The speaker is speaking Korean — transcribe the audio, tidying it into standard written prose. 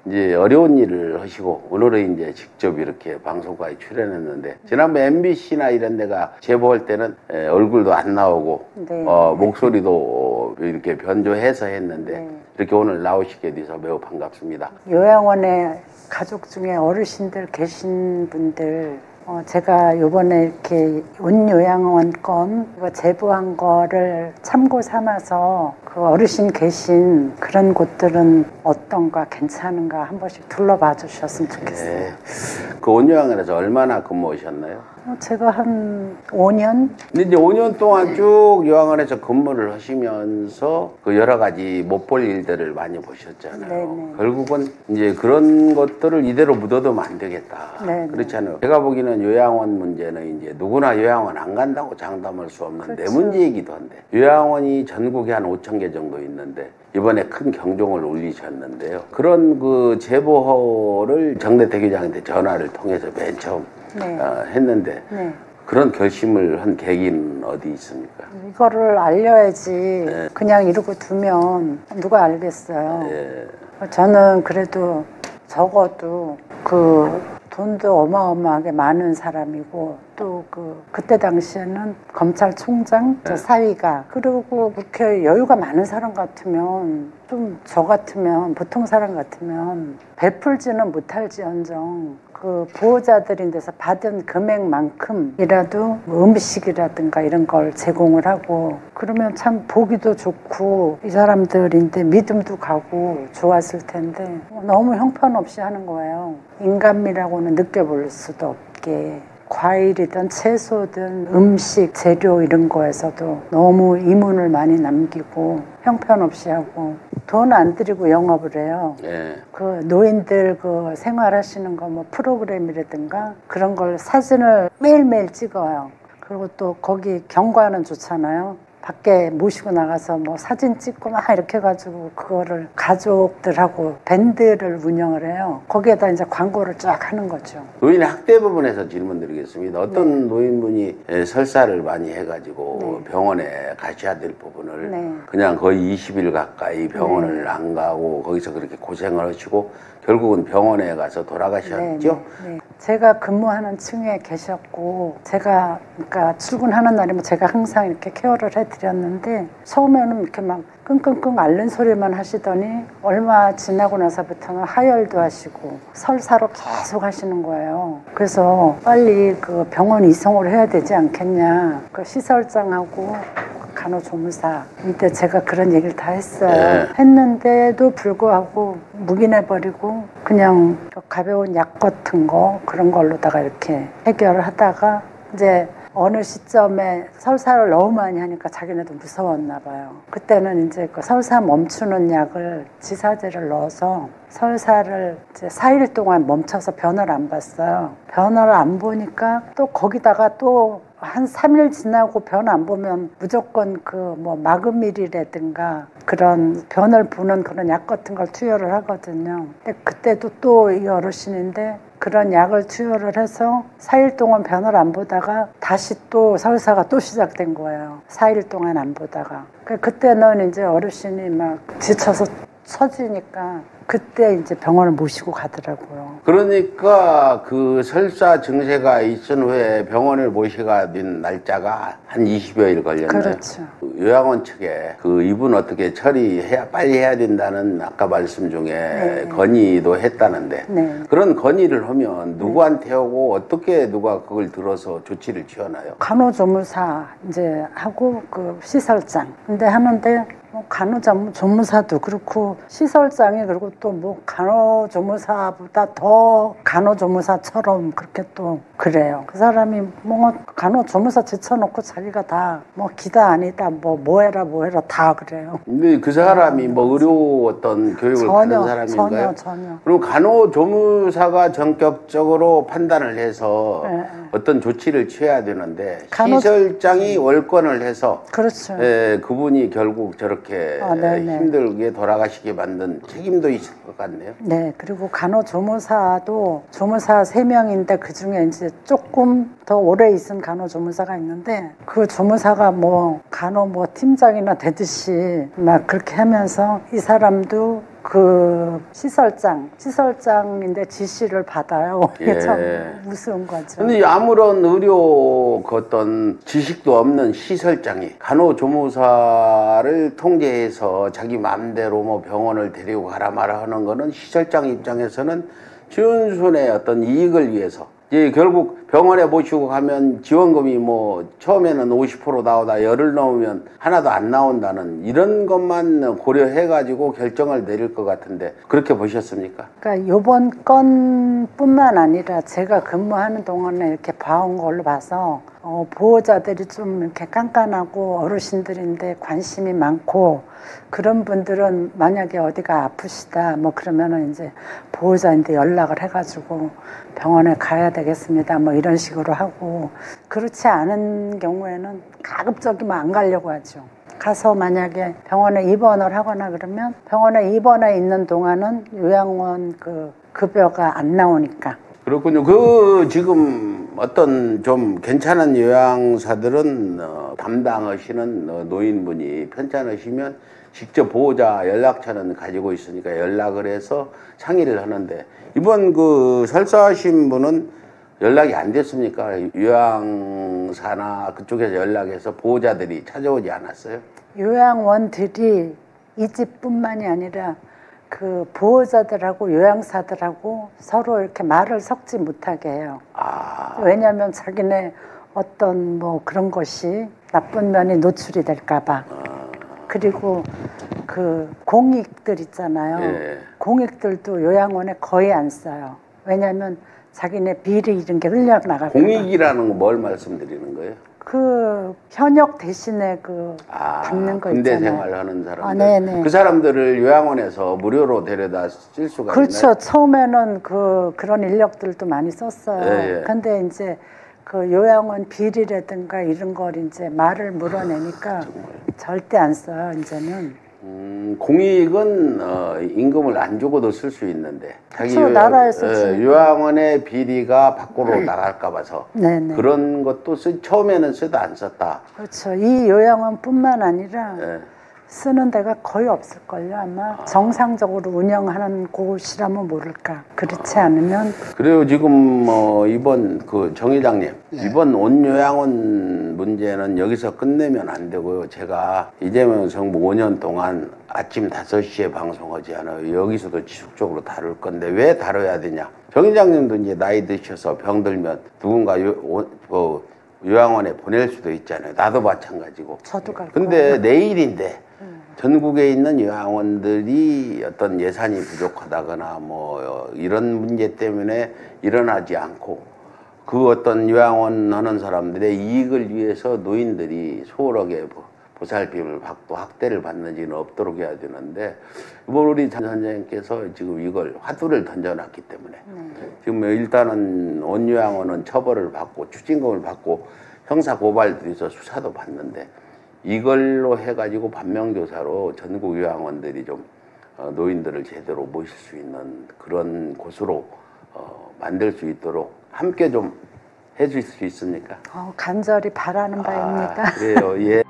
이제 어려운 일을 하시고 오늘은 이제 직접 이렇게 방송까지 출연했는데 지난번 MBC나 이런 데가 제보할 때는 얼굴도 안 나오고 네. 목소리도 이렇게 변조해서 했는데 네. 이렇게 오늘 나오시게 돼서 매우 반갑습니다. 요양원에 가족 중에 어르신들 계신 분들 제가 요번에 이렇게 온요양원 건 이거 제보한 거를 참고 삼아서 그 어르신 계신 그런 곳들은 어떤가 괜찮은가 한 번씩 둘러봐 주셨으면 좋겠어요. 네. 그 온요양원에서 얼마나 근무하셨나요? 제가 한 5년? 근데 이제 5년 동안 쭉 요양원에서 근무를 하시면서 그 여러 가지 못 볼 일들을 많이 보셨잖아요. 네네. 결국은 이제 그런 것들을 이대로 묻어두면 안 되겠다. 네네. 그렇잖아요. 제가 보기에는 요양원 문제는 이제 누구나 요양원 안 간다고 장담할 수 없는 내 그렇죠. 문제이기도 한데 요양원이 전국에 한 5천 개 정도 있는데 이번에 큰 경종을 울리셨는데요. 그런 그 제보를 정대태 교장한테 전화를 통해서 맨 처음 네. 했는데 네. 그런 결심을 한 계기는 어디 있습니까? 이거를 알려야지 네. 그냥 이러고 두면 누가 알겠어요. 예. 저는 그래도 적어도 그 돈도 어마어마하게 많은 사람이고 또 그때 당시에는 검찰총장, 저 사위가 그리고 국회에 여유가 많은 사람 같으면 좀 저 같으면 보통 사람 같으면 베풀지는 못할지언정 그 보호자들인 데서 받은 금액만큼이라도 뭐 음식이라든가 이런 걸 제공을 하고 그러면 참 보기도 좋고 이 사람들인데 믿음도 가고 좋았을 텐데 너무 형편없이 하는 거예요. 인간미라고는 느껴볼 수도 없게 과일이든 채소든 음식, 재료 이런 거에서도 너무 이문을 많이 남기고 형편없이 하고 돈 안 들이고 영업을 해요. 예. 그 노인들 그 생활하시는 거 뭐 프로그램이라든가 그런 걸 사진을 매일매일 찍어요. 그리고 또 거기 경관은 좋잖아요. 밖에 모시고 나가서 뭐 사진 찍고 막 이렇게 해가지고 그거를 가족들하고 밴드를 운영을 해요. 거기에다 이제 광고를 쫙 하는 거죠. 노인 학대 부분에서 질문 드리겠습니다. 어떤 노인분이 설사를 많이 해가지고 병원에 가셔야 될 부분을 그냥 거의 20일 가까이 병원을 안 가고 거기서 그렇게 고생을 하시고 결국은 병원에 가서 돌아가셨죠? 네. 제가 근무하는 층에 계셨고 제가 그러니까 출근하는 날이면 제가 항상 이렇게 케어를 해드렸는데 처음에는 이렇게 막 끙끙끙 앓는 소리만 하시더니 얼마 지나고 나서부터는 하혈도 하시고 설사로 계속 하시는 거예요. 그래서 빨리 그 병원 이송을 해야 되지 않겠냐. 그 시설장하고 간호조무사 이때 제가 그런 얘기를 다 했어요. 했는데도 불구하고 묵인해버리고 그냥 가벼운 약 같은 거 그런 걸로다가 이렇게 해결을 하다가 이제 어느 시점에 설사를 너무 많이 하니까 자기네도 무서웠나 봐요. 그때는 이제 그 설사 멈추는 약을 지사제를 넣어서 설사를 이제 4일 동안 멈춰서 변을 안 봤어요. 변을 안 보니까 또 거기다가 또 한 3일 지나고 변 안 보면 무조건 그 뭐 마그밀이라든가 그런 변을 부는 그런 약 같은 걸 투여를 하거든요. 근데 그때도 또 이 어르신인데 그런 약을 투여를 해서 4일 동안 변을 안 보다가 다시 또 설사가 또 시작된 거예요. 4일 동안 안 보다가. 그때는 이제 어르신이 막 지쳐서 처지니까 그때 이제 병원을 모시고 가더라고요. 그러니까 그 설사 증세가 있은 후에 병원을 모시가 된 날짜가 한 20여일 걸렸나요? 그렇죠. 요양원 측에 그 이분 어떻게 처리해야 빨리 해야 된다는 아까 말씀 중에 건의도 했다는데 그런 건의를 하면 누구한테 하고 어떻게 누가 그걸 들어서 조치를 취하나요? 간호조무사 이제 하고 그 시설장 근데 하는데 뭐 간호조무사도 그렇고 시설장이 그리고 또 뭐 간호조무사보다 더 간호조무사처럼 그렇게 또 그래요. 그 사람이 뭐 간호조무사 제쳐놓고 자기가 다 뭐 기다 아니다 뭐 해라 다 그래요. 근데 그 사람이 뭐 의료 어떤 교육을 받은 사람인가요? 전혀. 그럼 간호조무사가 전격적으로 판단을 해서 어떤 조치를 취해야 되는데 시설장이 월권을 해서 그렇죠. 그분이 결국 저렇게 힘들게 돌아가시게 만든 책임도 있을 것 같네요. 네, 그리고 간호조무사도 조무사 3명인데 그 중에 이제 조금 더 오래 있은 간호조무사가 있는데 그 조무사가 뭐 간호 뭐 팀장이나 되듯이 막 그렇게 하면서 이 사람도 그 시설장인데 지시를 받아요. 이게 예. 참 무서운 거죠. 근데 아무런 의료 그 어떤 지식도 없는 시설장이 간호조무사를 통제해서 자기 마음대로 뭐 병원을 데리고 가라 마라 하는 거는 시설장 입장에서는純순의 어떤 이익을 위해서 이제 결국 병원에 모시고 가면 지원금이 뭐 처음에는 50% 나오다 열을 넘으면 하나도 안 나온다는 이런 것만 고려해 가지고 결정을 내릴 것 같은데 그렇게 보셨습니까? 그러니까 요번 건뿐만 아니라 제가 근무하는 동안에 이렇게 봐온 걸로 봐서 보호자들이 좀 이렇게 깐깐하고 어르신들인데 관심이 많고 그런 분들은 만약에 어디가 아프시다 뭐 그러면은 이제 보호자인데 연락을 해가지고 병원에 가야 되겠습니다 뭐 이런 식으로 하고 그렇지 않은 경우에는 가급적이면 안 가려고 하죠. 가서 만약에 병원에 입원을 하거나 그러면 병원에 입원해 있는 동안은 요양원 그 급여가 안 나오니까. 그렇군요. 그 지금 어떤 좀 괜찮은 요양사들은 담당하시는 노인분이 편찮으시면 직접 보호자 연락처는 가지고 있으니까 연락을 해서 상의를 하는데 이번 그 설사하신 분은 연락이 안 됐습니까? 요양사나 그쪽에서 연락해서 보호자들이 찾아오지 않았어요? 요양원들이 이 집뿐만이 아니라 그 보호자들하고 요양사들하고 서로 이렇게 말을 섞지 못하게 해요. 왜냐하면 자기네 어떤 뭐 그런 것이 나쁜 면이 노출이 될까봐. 그리고 그 공익들 있잖아요. 예. 공익들도 요양원에 거의 안 써요. 왜냐하면 자기네 비리 이런 게 흘려나갈까 봐. 공익이라는 거 뭘 말씀드리는 거예요? 그 현역 대신에 그 받는 거 군대 있잖아요. 생활하는 사람들. 네네. 그 사람들을 요양원에서 무료로 데려다 쓸 수가 그렇죠. 있나요? 처음에는 그런 인력들도 많이 썼어요. 예, 예. 근데 이제 그 요양원 비리라든가 이런 걸 이제 말을 물어내니까 절대 안 써요. 이제는. 공익은 임금을 안 주고도 쓸 수 있는데 그렇죠. 나라에서 요양원의 비리가 밖으로 나갈까 봐서 네네. 그런 것도 처음에는 쓰다 안 썼다. 그렇죠. 이 요양원뿐만 아니라 예. 쓰는 데가 거의 없을걸요. 아마 정상적으로 운영하는 곳이라면 모를까. 그렇지 않으면 그래요. 지금 이번 그 정 회장님 이번 온요양원 문제는 여기서 끝내면 안 되고요. 제가 이재명 정부 5년 동안 아침 5시에 방송하지 않아요. 여기서도 지속적으로 다룰 건데 왜 다뤄야 되냐. 정 회장님도 이제 나이 드셔서 병들면 누군가 요양원에 보낼 수도 있잖아요. 나도 마찬가지고. 저도 갈 근데 거예요. 내일인데 전국에 있는 요양원들이 어떤 예산이 부족하다거나 뭐 이런 문제 때문에 일어나지 않고 그 어떤 요양원 하는 사람들의 이익을 위해서 노인들이 소홀하게 보살핌을 받고 학대를 받는 일은 없도록 해야 되는데 이번 우리 장 선생님께서 지금 이걸 화두를 던져놨기 때문에 지금 일단은 온요양원은 처벌을 받고 추징금을 받고 형사 고발도 있어 수사도 받는데 이걸로 해가지고 반면교사로 전국 요양원들이 좀 노인들을 제대로 모실 수 있는 그런 곳으로 만들 수 있도록 함께 좀 해줄 수 있습니까? 간절히 바라는 바입니다. 그래요. 예.